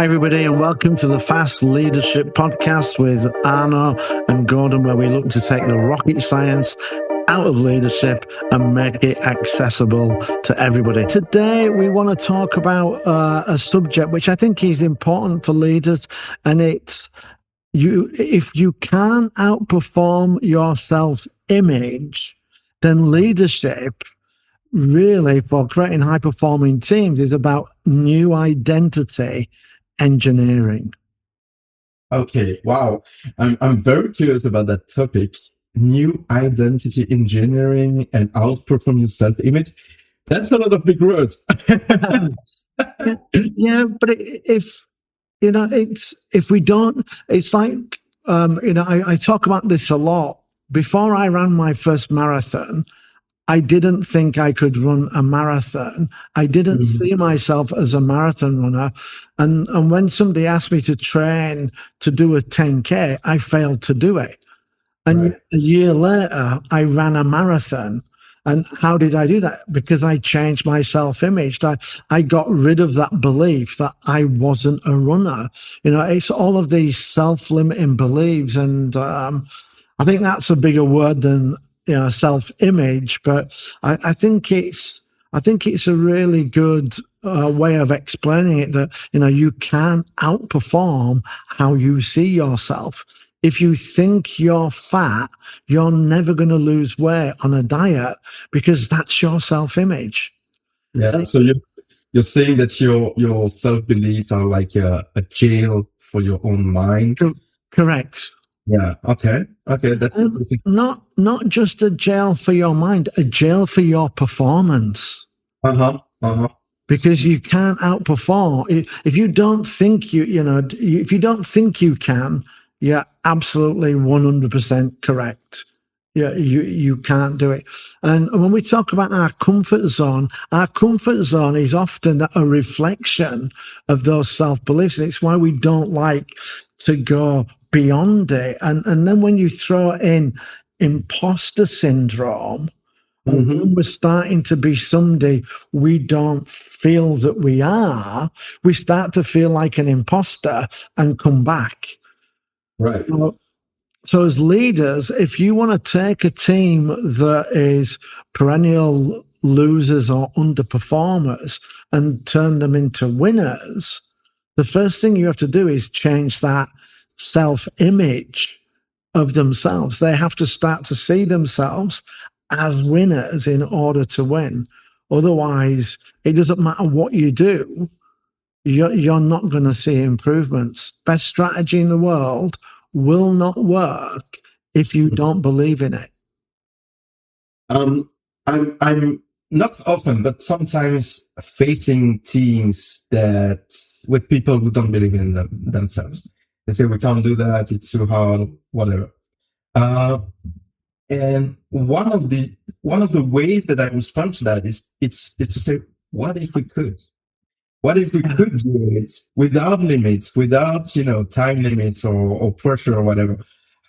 everybody, and welcome to the Fast Leadership Podcast with Arnaud and Gordon, where we look to take the rocket science out of leadership and make it accessible to everybody. Today, we want to talk about a subject which I think is important for leaders, and it's if you can't outperform your self-image, then leadership really, for creating high-performing teams, is about new identity engineering. Okay, wow. I'm very curious about that topic. New identity engineering and outperforming self-image. That's a lot of big words. Yeah, but if we don't, it's like, I talk about this a lot. Before I ran my first marathon, I didn't think I could run a marathon. I didn't see myself as a marathon runner. And when somebody asked me to train to do a 10K, I failed to do it. And a year later, I ran a marathon. And how did I do that? Because I changed my self-image. I got rid of that belief that I wasn't a runner. It's all of these self-limiting beliefs. And I think that's a bigger word than self-image, but I think it's a really good way of explaining it, that you can't outperform how you see yourself. If you think you're fat, you're never going to lose weight on a diet, because that's your self-image. Yeah. So you're saying that your self-beliefs are like a jail for your own mind. Correct. Yeah. Okay. That's not just a jail for your mind, a jail for your performance. Because you can't outperform if you don't think if you don't think you can. You're absolutely 100% correct. Yeah, you can't do it. And when we talk about our comfort zone is often a reflection of those self-beliefs. And it's why we don't like to go beyond it. And then when you throw in imposter syndrome, when we're starting to be somebody we don't feel that we are, we start to feel like an imposter and come back. Right. So as leaders, if you want to take a team that is perennial losers or underperformers and turn them into winners, the first thing you have to do is change that self-image of themselves. They have to start to see themselves as winners in order to win. Otherwise, it doesn't matter what you do, you're not going to see improvements. Best strategy in the world will not work if you don't believe in it. I'm not often, but sometimes facing teams with people who don't believe in themselves. They say we can't do that, it's too hard, whatever. And one of the ways that I respond to that is it's to say, what if we could? What if we could do it without limits, without time limits or pressure or whatever?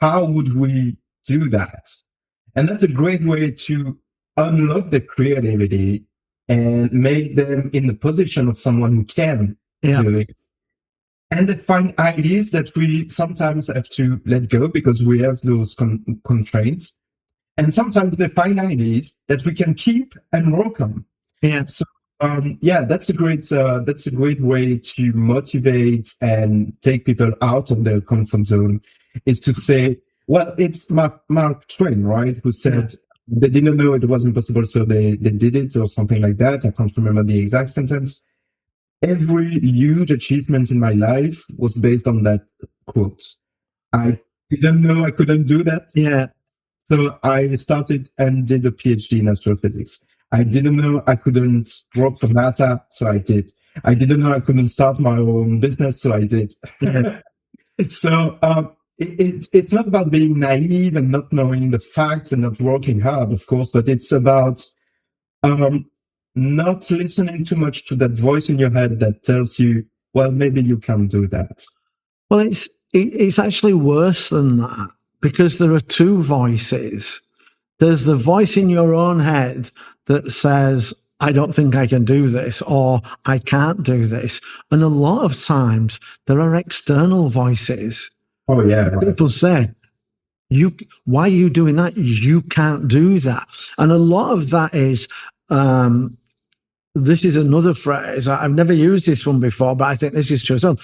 How would we do that? And that's a great way to unlock the creativity and make them in the position of someone who can do it. And they find ideas that we sometimes have to let go because we have those constraints. And sometimes they find ideas that we can keep and work on. Yeah. So that's a great way to motivate and take people out of their comfort zone. Is to say, well, it's Mark Twain, right, who said they didn't know it wasn't possible, so they did it, or something like that. I can't remember the exact sentence. Every huge achievement in my life was based on that quote. I didn't know I couldn't do that. Yeah. So I started and did a PhD in astrophysics. I didn't know I couldn't work for NASA, so I did. I didn't know I couldn't start my own business, so I did. So it's not about being naive and not knowing the facts and not working hard, of course, but it's about not listening too much to that voice in your head that tells you, well, maybe you can do that. Well, it's actually worse than that, because there are two voices. There's the voice in your own head that says, I don't think I can do this, or I can't do this. And a lot of times there are external voices. Oh yeah, right. People say, why are you doing that? You can't do that. And a lot of that is, this is another phrase. I've never used this one before, but I think this is true. So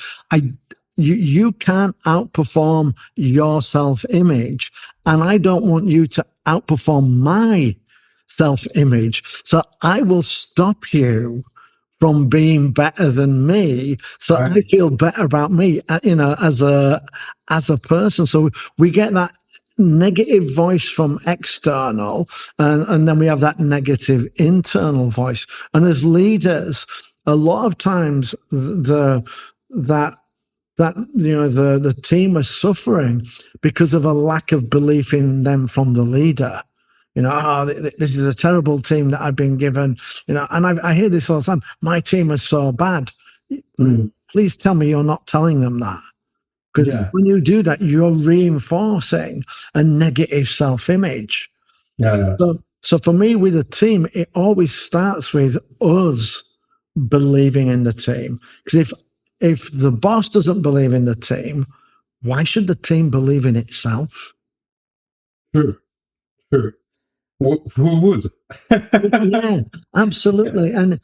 you can't outperform your self-image, and I don't want you to outperform my self-image. So I will stop you from being better than me, so Right. I feel better about me, as a person. So we get that negative voice from external, and then we have that negative internal voice. And as leaders, a lot of times the team are suffering because of a lack of belief in them from the leader. This is a terrible team that I've been given. And I hear this all the time. My team is so bad. Please tell me you're not telling them that. Because when you do that, you're reinforcing a negative self-image. Yeah. So for me, with a team, it always starts with us believing in the team. Because if the boss doesn't believe in the team, why should the team believe in itself? True. Who would? Yeah, absolutely. And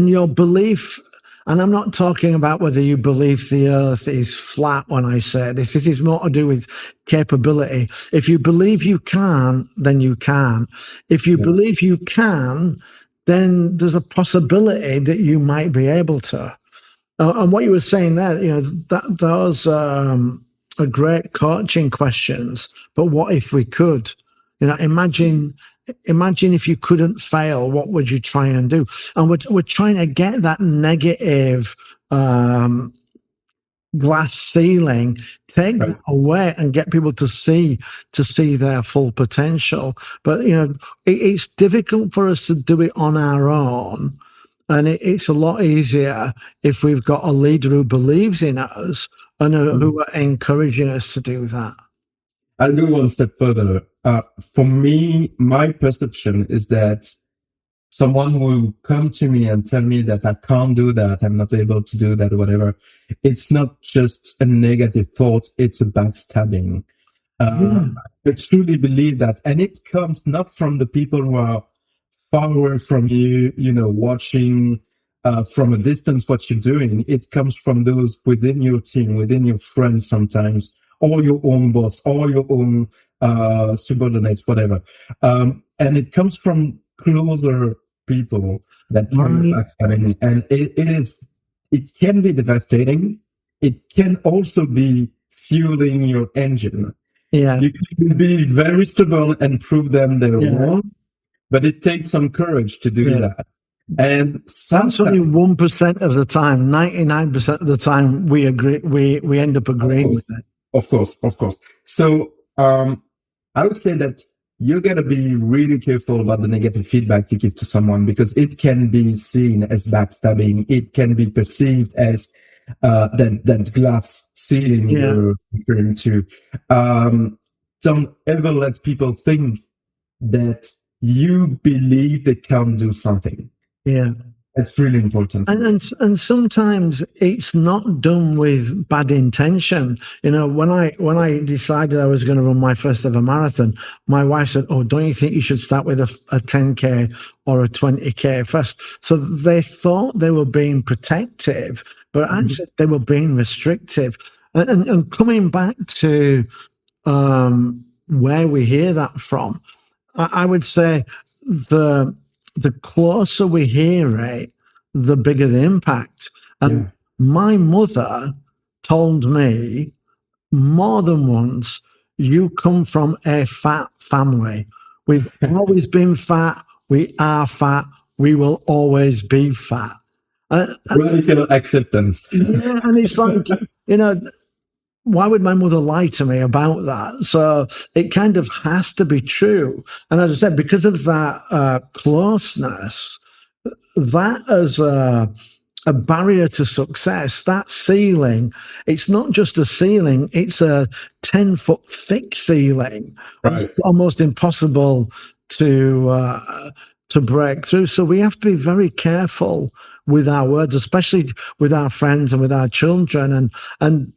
your belief, and I'm not talking about whether you believe the earth is flat when I say this. This is more to do with capability. If you believe you can, then you can. If you believe you can, then there's a possibility that you might be able to. And what you were saying there, those are great coaching questions. But what if we could? Imagine if you couldn't fail, what would you try and do? And we're trying to get that negative glass ceiling, take that away, and get people to see their full potential. But it's difficult for us to do it on our own. And it's a lot easier if we've got a leader who believes in us and who are encouraging us to do that. I'll go one step further. For me, my perception is that someone will come to me and tell me that I can't do that, I'm not able to do that, or whatever. It's not just a negative thought, it's a backstabbing. I truly believe that. And it comes not from the people who are far away from you, watching from a distance what you're doing. It comes from those within your team, within your friends sometimes, or your own boss, or your own subordinates, whatever. And it comes from closer people that can be backstabbing. And it can be devastating. It can also be fueling your engine. Yeah. You can be very stubborn and prove them they're wrong, but it takes some courage to do that. And that's only 1% of the time. 99% of the time, we agree. We end up agreeing with it. Of course. So I would say that you got to be really careful about the negative feedback you give to someone, because it can be seen as backstabbing. It can be perceived as that glass ceiling you're referring to. Don't ever let people think that you believe they can do something. Yeah. It's really important. And sometimes it's not done with bad intention. When I decided I was going to run my first ever marathon, my wife said, "Oh, don't you think you should start with a 10K or a 20K first?" So they thought they were being protective, but actually they were being restrictive. And coming back to where we hear that from, I would say the closer we hear it, the bigger the impact. And my mother told me more than once, "You come from a fat family. We've always been fat. We are fat. We will always be fat." Radical acceptance. Yeah, and it's like, why would my mother lie to me about that? So it kind of has to be true. And as I said, because of that closeness, that as a barrier to success, that ceiling, it's not just a ceiling, it's a 10-foot thick ceiling. Right. Almost impossible to to break through. So we have to be very careful with our words, especially with our friends and with our children. And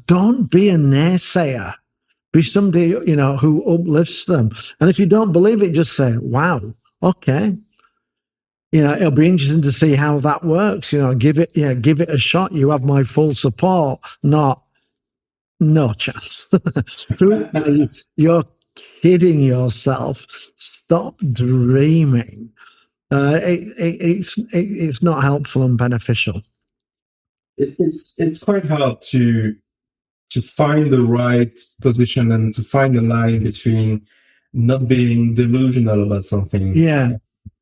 don't be a naysayer. Be somebody, who uplifts them. And if you don't believe it, just say, wow, okay. It'll be interesting to see how that works. Give it a shot. You have my full support. Not no chance. You're kidding yourself. Stop dreaming. It's not helpful and beneficial. It's quite hard to find the right position and to find the line between not being delusional about something, Yeah,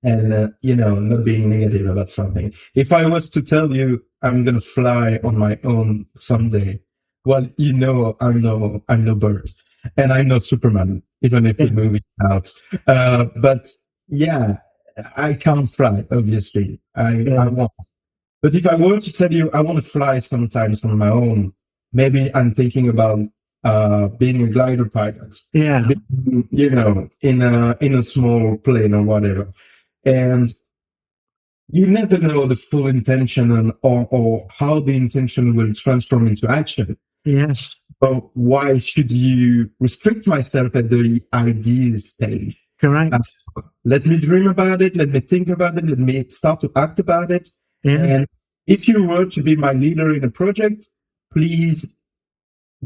and not being negative about something. If I was to tell you I'm gonna fly on my own someday, well, I'm no bird, and I'm no Superman, even if the yeah, movie out. But yeah, I can't fly. Obviously, I yeah, won't. But if I were to tell you I want to fly sometimes on my own, maybe I'm thinking about being a glider pilot, yeah, being, in a small plane or whatever. And you never know the full intention or how the intention will transform into action. yes, So why should you restrict myself at the idea stage? Uh, correct. Let me dream about it. Let me think about it. Let me start to act about it. Yeah, And if you were to be my leader in a project, please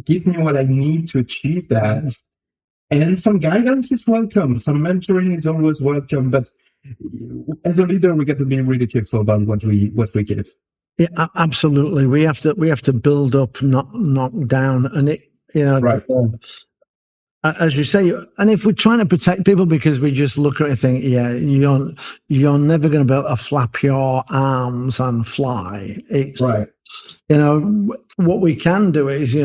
give me what I need to achieve that. And some guidance is welcome. Some mentoring is always welcome. But as a leader, we got to be really careful about what we give. yeah, absolutely. We have to build up, not knock down, and Right. as you say, and if we're trying to protect people because we just look at it and think, yeah, you're never going to be able to flap your arms and fly. It's Right. what we can do is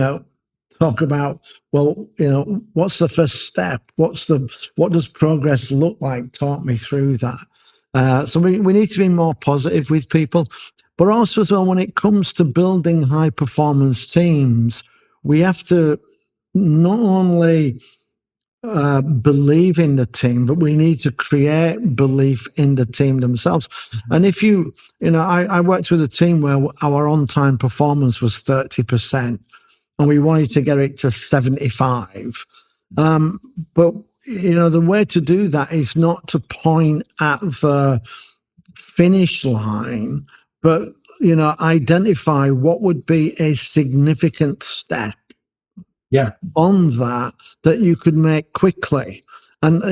talk about, well, what's the first step? What does progress look like? Talk me through that. So we need to be more positive with people, but also as well when it comes to building high performance teams, we have to not only believe in the team, but we need to create belief in the team themselves. And if I worked with a team where our on-time performance was 30%, and we wanted to get it to 75. But the way to do that is not to point at the finish line, but identify what would be a significant step Yeah. on that you could make quickly. And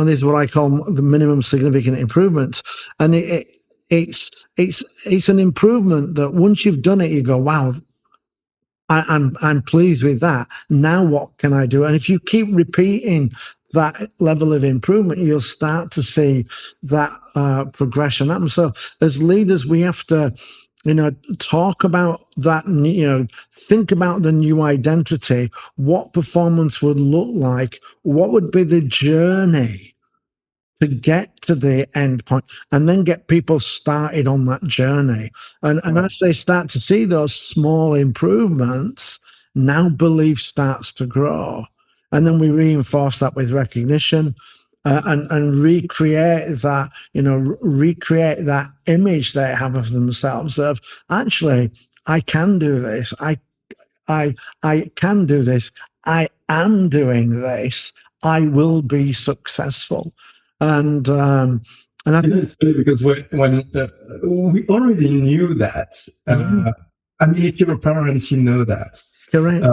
is what I call the minimum significant improvement. And it's an improvement that once you've done it, you go, wow, I'm pleased with that. Now what can I do? And if you keep repeating that level of improvement, you'll start to see that progression happen. So as leaders, we have to talk about that, think about the new identity, what performance would look like, what would be the journey to get to the end point, and then get people started on that journey. And as they start to see those small improvements, now belief starts to grow. And then we reinforce that with recognition. And recreate that, recreate that image they have of themselves of actually, I can do this. I can do this. I am doing this. I will be successful. And I think It's funny because when we already knew that. I mean, if you're a parent, you know that. correct.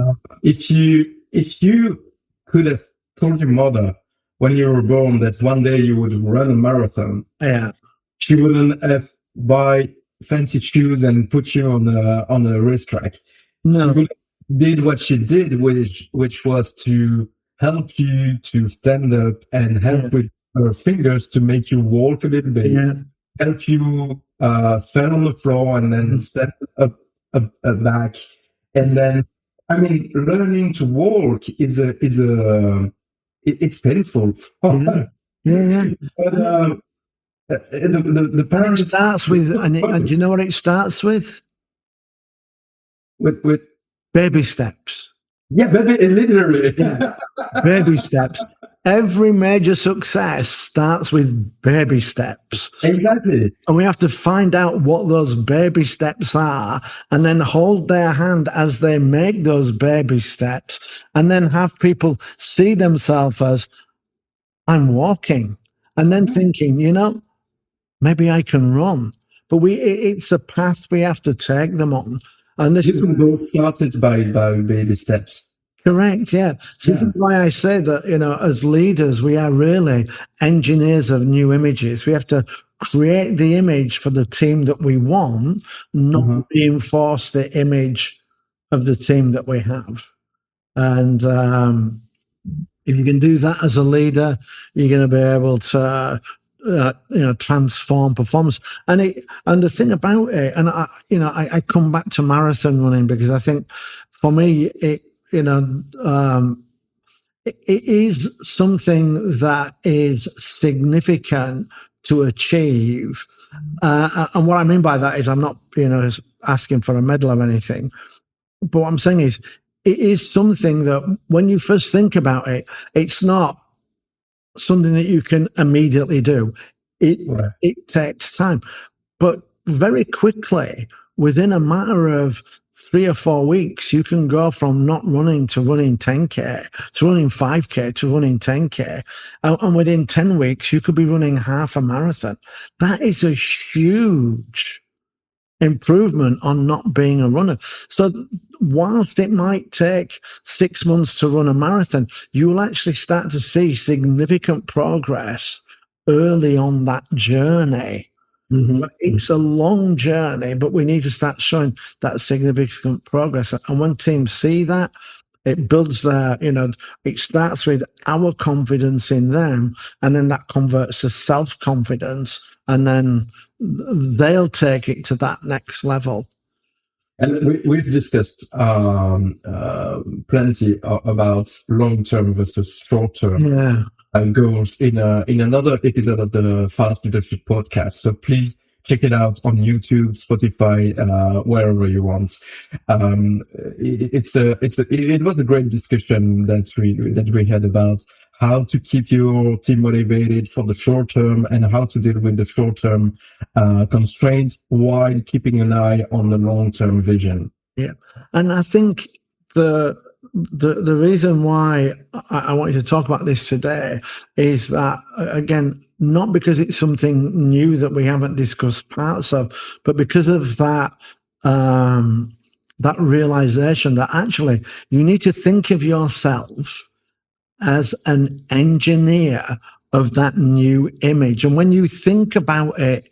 If you could have told your mother when you were born that one day you would run a marathon, Yeah. she wouldn't have buy fancy shoes and put you on a racetrack. She No. would did what she did, which was to help you to stand up and Yeah. help with her fingers to make you walk a little bit, Yeah. help you fell on the floor and then step up back, and then I mean, learning to walk it's painful, Yeah. but Yeah. the And it parents starts with, and do you know what it starts with? with Baby steps. yeah, baby, literally. Yeah. Baby steps. every major success starts with baby steps. Exactly. And we have to find out what those baby steps are and then hold their hand as they make those baby steps and then have people see themselves as, I'm walking, and then thinking, maybe I can run. But it's a path we have to take them on. And this You is can go started by baby steps. correct, yeah. So this is why I say that, as leaders, we are really engineers of new images. We have to create the image for the team that we want, not reinforce the image of the team that we have. And if you can do that as a leader, you're going to be able to, transform performance. And the thing about it, and I come back to marathon running because I think for me, it is something that is significant to achieve. And what I mean by that is I'm not, asking for a medal or anything. But what I'm saying is it is something that when you first think about it, it's not something that you can immediately do. It takes time. But very quickly, within a matter of 3 or 4 weeks, you can go from not running to running 10K, to running 5K, to running 10K. And within 10 weeks, you could be running half a marathon. That is a huge improvement on not being a runner. So whilst it might take 6 months to run a marathon, you will actually start to see significant progress early on that journey. It's a long journey, but we need to start showing that significant progress. And when teams see that, it builds their, it starts with our confidence in them, and then that converts to self-confidence, and then they'll take it to that next level. And we've discussed plenty about long-term versus short-term goals in another episode of the Fast Leadership Podcast. So please check it out on YouTube, Spotify, wherever you want. It was a great discussion that we had about how to keep your team motivated for the short term and how to deal with the short term constraints while keeping an eye on the long term vision. Yeah, and I think the reason why I want you to talk about this today is that, again, not because it's something new that we haven't discussed parts of, but because of that that realization that actually you need to think of yourself as an engineer of that new image. And when you think about it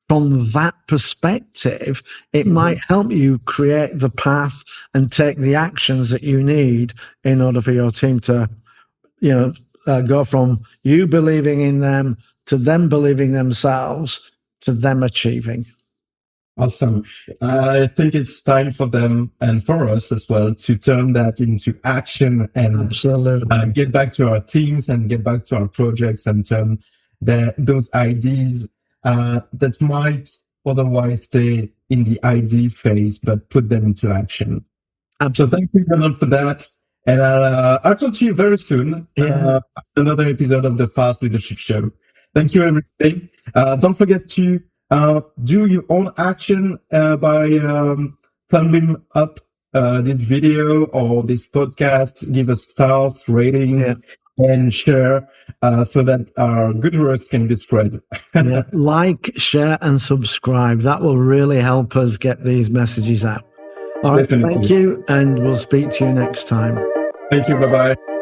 from that perspective, it might help you create the path and take the actions that you need in order for your team to, go from you believing in them to them believing themselves to them achieving. Awesome. I think it's time for them and for us as well to turn that into action and get back to our teams and get back to our projects and turn those ideas that might otherwise stay in the idea phase, but put them into action. So thank you, Gordon, for that. And I'll talk to you very soon. Another episode of the Fast Leadership Show. Thank you, everybody. Don't forget to do your own action by thumbing up this video or this podcast. Give us stars, ratings, and share so that our good words can be spread. Like, share, and subscribe. That will really help us get these messages out. All right, thank you, and we'll speak to you next time. Thank you. Bye-bye.